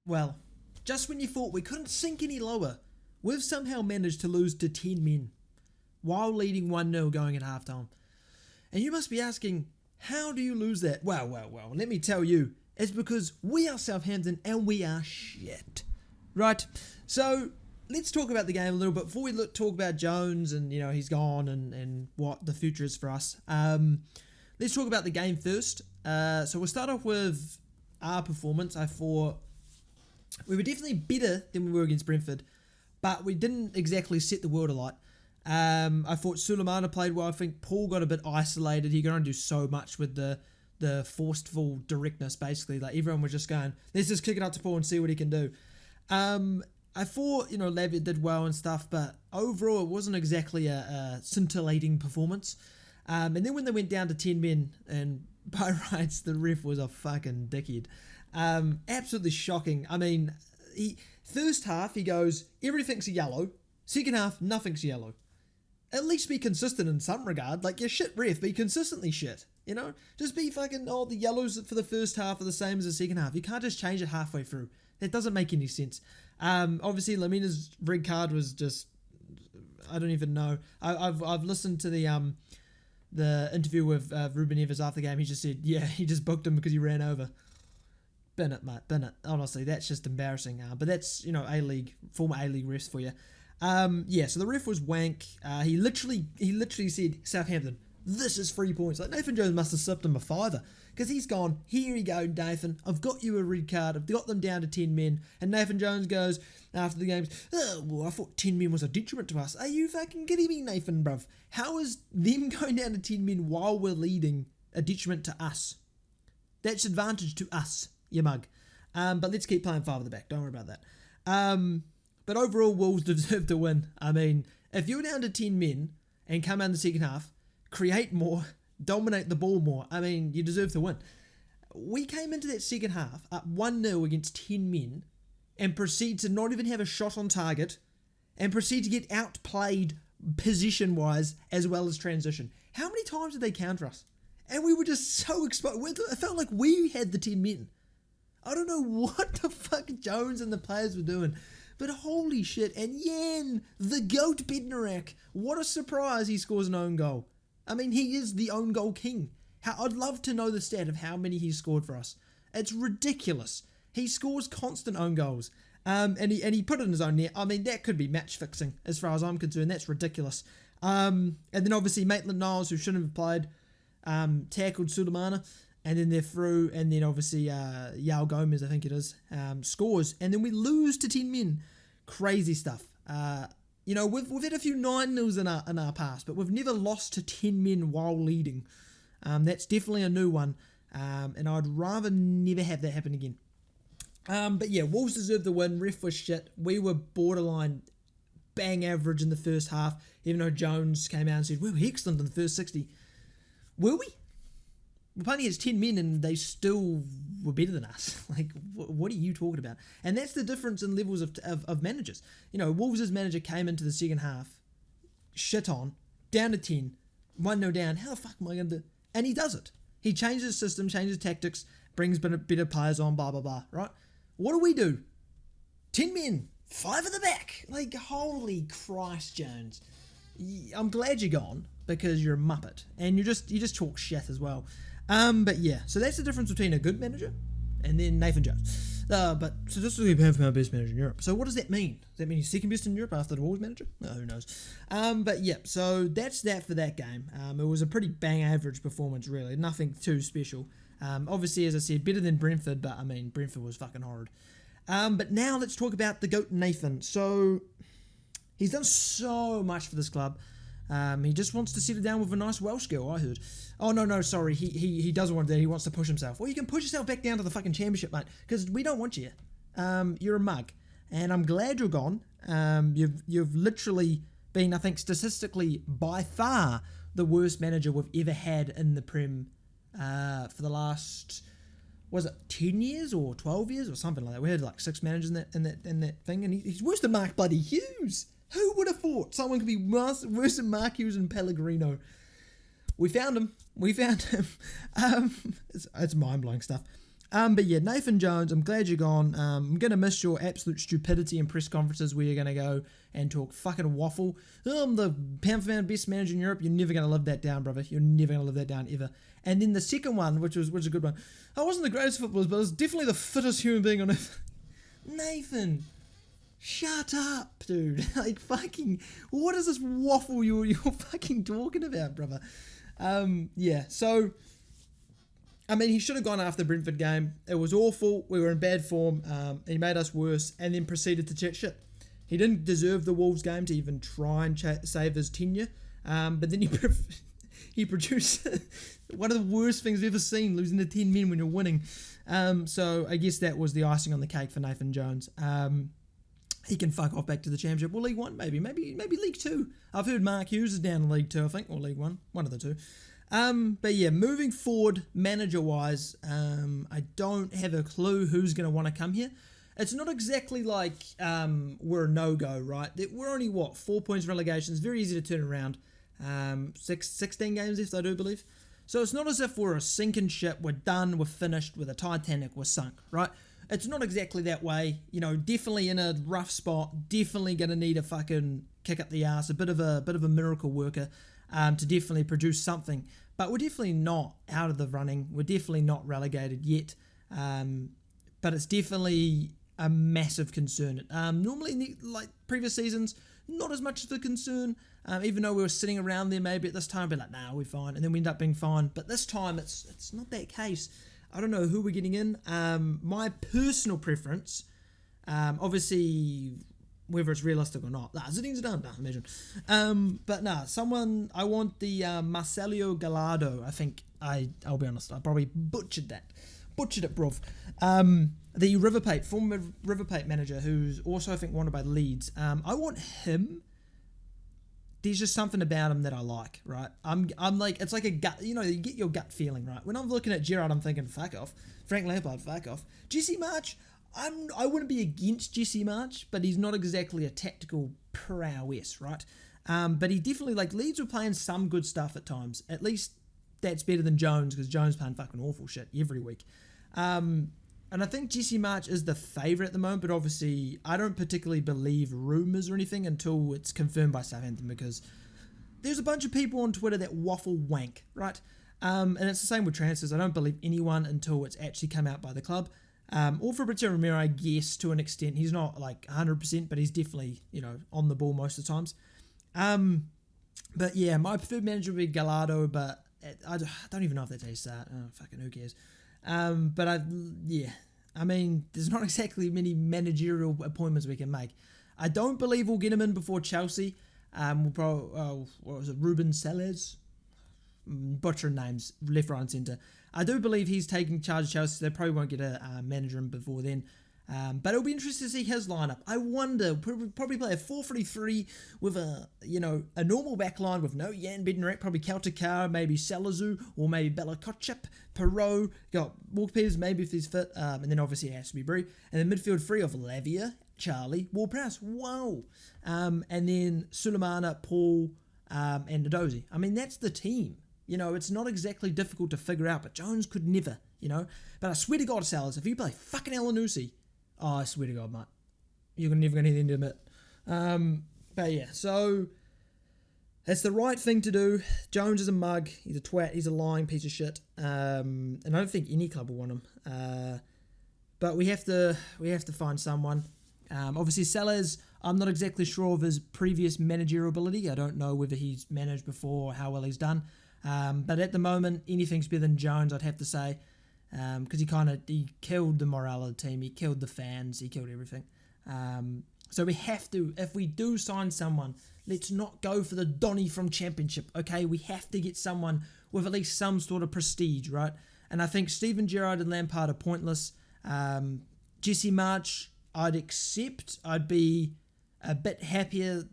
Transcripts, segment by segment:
well, just when you thought we couldn't sink any lower, we've somehow managed to lose to 10 men while leading 1-0 going at halftime. And you must be asking, how do you lose that? Well, let me tell you, it's because we are Southampton and we are shit. Right, so let's talk about the game a little bit before we talk about Jones and, he's gone and what the future is for us. Let's talk about the game first. So we'll start off with our performance. I thought we were definitely better than we were against Brentford, but we didn't exactly set the world alight. I thought Sulemana played well. I think Paul got a bit isolated. He could only do so much with the forceful directness, basically. Like, everyone was just going, let's just kick it up to Paul and see what he can do. I thought, Lavitt did well and stuff, but overall it wasn't exactly a scintillating performance. And then when they went down to 10 men, and by rights, the ref was a fucking dickhead. Absolutely shocking. I mean, first half, he goes, everything's a yellow. Second half, nothing's yellow. At least be consistent in some regard. Like, you're shit ref, be consistently shit. Just be fucking, the yellows for the first half are the same as the second half. You can't just change it halfway through. That doesn't make any sense. Obviously, Lamina's red card was just, I don't even know. I've listened to the interview with Ruben Neves after the game. He just said, yeah, he just booked him because he ran over. Bin it, mate, bin it. Honestly, that's just embarrassing. But that's, A-League, former A-League refs for you. So the ref was wank. He literally said, Southampton, this is 3 points. Like, Nathan Jones must have slipped him a fiver, because he's gone, here you go, Nathan, I've got you a red card, I've got them down to 10 men, and Nathan Jones goes, after the game, oh, well, I thought 10 men was a detriment to us. Are you fucking kidding me, Nathan, bruv? How is them going down to 10 men while we're leading a detriment to us? That's advantage to us, you mug. But let's keep playing 5 at the back, don't worry about that. But overall, Wolves deserve to win. I mean, if you're down to 10 men and come out in the second half, create more, dominate the ball more, I mean, you deserve to win. We came into that second half up 1-0 against 10 men and proceed to not even have a shot on target and proceed to get outplayed position-wise as well as transition. How many times did they counter us? And we were just so exposed. It felt like we had the 10 men. I don't know what the fuck Jones and the players were doing. But holy shit, and Jan, the GOAT Bednarak, what a surprise he scores an own goal. I mean, he is the own goal king. I'd love to know the stat of how many he's scored for us. It's ridiculous. He scores constant own goals. And he put it in his own net. I mean, that could be match fixing as far as I'm concerned. That's ridiculous. And then obviously Maitland-Niles, who shouldn't have played, tackled Sulemana. And then they're through, and then obviously Yao Gomez, I think it is, scores. And then we lose to 10 men. Crazy stuff. We've had a few 9-0s in our past, but we've never lost to 10 men while leading. That's definitely a new one, and I'd rather never have that happen again. But yeah, Wolves deserved the win. Ref was shit. We were borderline bang average in the first half, even though Jones came out and said, we were excellent in the first 60. Were we? We're playing against 10 men and they still were better than us. Like, what are you talking about? And that's the difference in levels of managers. Wolves' manager came into the second half, shit on, down to 10, 1-0 down. How the fuck am I going to do? And he does it. He changes his system, changes tactics, brings better players on, blah, blah, blah, right? What do? 10 men, 5 at the back. Like, holy Christ, Jones. I'm glad you're gone because you're a muppet. And you just talk shit as well. But yeah, so that's the difference between a good manager and then Nathan Jones. But statistically, for our best manager in Europe. So what does that mean? Does that mean he's second best in Europe after the Wolves manager? No, who knows? But yeah, so that's that for that game. It was a pretty bang average performance, really. Nothing too special. Obviously, as I said, better than Brentford, but I mean, Brentford was fucking horrid. But now let's talk about the GOAT Nathan. So he's done so much for this club. He just wants to settle down with a nice Welsh girl, I heard. Oh, no, sorry. He doesn't want that. He wants to push himself. Well, you can push yourself back down to the fucking championship, mate, because we don't want you. You're a mug. And I'm glad you're gone. You've literally been, I think, statistically, by far, the worst manager we've ever had in the Prem for the last, was it 10 years or 12 years or something like that? We had like 6 managers in that thing, and he's worse than Mark bloody Hughes. Who would have thought someone could be worse than Mark Hughes and Pellegrino? We found him. It's mind-blowing stuff. But yeah, Nathan Jones, I'm glad you're gone. I'm going to miss your absolute stupidity in press conferences where you're going to go and talk fucking waffle. I'm the pound for pound best manager in Europe. You're never going to live that down, brother. You're never going to live that down ever. And then the second one, which was a good one. I wasn't the greatest footballer, but I was definitely the fittest human being on earth. Nathan, shut up, dude. Like, fucking, what is this waffle you're fucking talking about, brother? Yeah, so, I mean, he should have gone after the Brentford game. It was awful. We were in bad form. He made us worse and then proceeded to chat shit. He didn't deserve the Wolves game to even try and save his tenure. But then he produced one of the worst things I've ever seen, losing to 10 men when you're winning. So I guess that was the icing on the cake for Nathan Jones. He can fuck off back to the Championship or League One, maybe League Two. I've heard Mark Hughes is down in League Two, I think, or League One of the two. But yeah, moving forward, manager-wise, I don't have a clue who's going to want to come here. It's not exactly like we're a no-go, right? We're only, 4 points relegation. It's very easy to turn around. 16 games left, I do believe. So it's not as if we're a sinking ship, we're done, we're finished, we're the Titanic, we're sunk, right? It's not exactly that way. You know, definitely in a rough spot, definitely going to need a fucking kick up the arse, a bit of a miracle worker to definitely produce something. But we're definitely not out of the running. We're definitely not relegated yet. But it's definitely a massive concern. Normally, like previous seasons, not as much of a concern. Even though we were sitting around there maybe at this time, be like, nah, we're fine. And then we end up being fine. But this time, it's not that case. I don't know who we're getting in. My personal preference, obviously, whether it's realistic or not. Ziding's done, imagine. But someone, I want the Marcelo Gallardo. I think, I'll be honest, I probably butchered it, bruv. The former River Plate manager, who's also, I think, wanted by Leeds. I want him. There's just something about him that I like, right? I'm like, it's like a gut, you get your gut feeling, right? When I'm looking at Gerrard, I'm thinking, fuck off. Frank Lampard, fuck off. Jesse March, I wouldn't be against Jesse March, but he's not exactly a tactical prowess, right? But he definitely, like, Leeds were playing some good stuff at times. At least that's better than Jones, because Jones playing fucking awful shit every week. And I think Jesse March is the favourite at the moment, but obviously I don't particularly believe rumours or anything until it's confirmed by Southampton, because there's a bunch of people on Twitter that waffle wank, right? And it's the same with transfers. I don't believe anyone until it's actually come out by the club. Or Fabrizio Romero, I guess, to an extent. He's not like 100%, but he's definitely, on the ball most of the times. But yeah, my preferred manager would be Gallardo, but I don't even know if that's how you start. Oh, fucking who cares? I mean, there's not exactly many managerial appointments we can make. I don't believe we'll get him in before Chelsea. We'll probably, what was it, Ruben Sellers? Butchering names, left, right and centre. I do believe he's taking charge of Chelsea, so they probably won't get a manager in before then. But it'll be interesting to see his lineup. I wonder, probably play a 4-3-3 with a normal back line with no Jan Bednarek, probably Kaltakar, maybe Salazu, or maybe Bella Kotchap, Perot, got Walker Peters, maybe if he's fit, and then obviously it has to be Bree. And then midfield three of Lavia, Charlie, Ward-Prowse, wow. And then Sulemana, Paul, and Nadozi. I mean, that's the team. It's not exactly difficult to figure out, but Jones could never, But I swear to God, Salas, if you play fucking Elanusi, oh, I swear to God, mate, you're never going to hit into it. But yeah, so it's the right thing to do. Jones is a mug. He's a twat. He's a lying piece of shit. And I don't think any club will want him. But we have to find someone. Obviously, Sellers, I'm not exactly sure of his previous managerial ability. I don't know whether he's managed before or how well he's done. But at the moment, anything's better than Jones, I'd have to say. Because he killed the morale of the team, he killed the fans, he killed everything. So we have to, if we do sign someone, let's not go for the Donny from Championship, okay? We have to get someone with at least some sort of prestige, right? And I think Steven Gerrard and Lampard are pointless. Jesse March, I'd accept. I'd be a bit happier,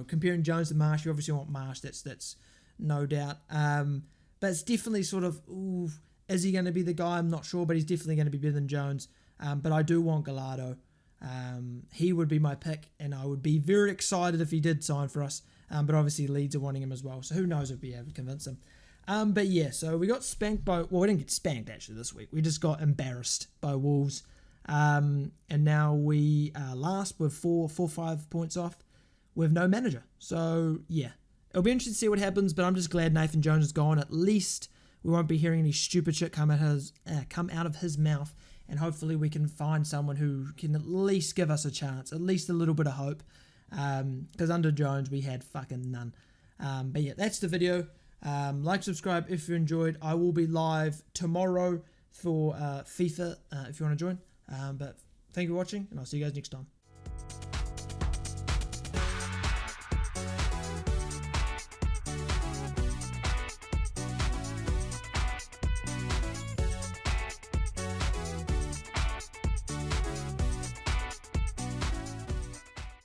comparing Jones to Marsh. You obviously want Marsh, that's no doubt. But it's definitely sort of, ooh, is he going to be the guy? I'm not sure, but he's definitely going to be better than Jones. But I do want Gallardo. He would be my pick, and I would be very excited if he did sign for us. But obviously Leeds are wanting him as well, so who knows if we'll be able to convince him. But yeah, so we got spanked by, well, we didn't get spanked actually this week. We just got embarrassed by Wolves. And now we are last with 5 points off with no manager. So yeah, it'll be interesting to see what happens, but I'm just glad Nathan Jones is gone. At least we won't be hearing any stupid shit come out of his mouth, and hopefully we can find someone who can at least give us a chance, at least a little bit of hope, because under Jones we had fucking none. But yeah, that's the video. Like, subscribe if you enjoyed. I will be live tomorrow for FIFA if you want to join. But thank you for watching, and I'll see you guys next time.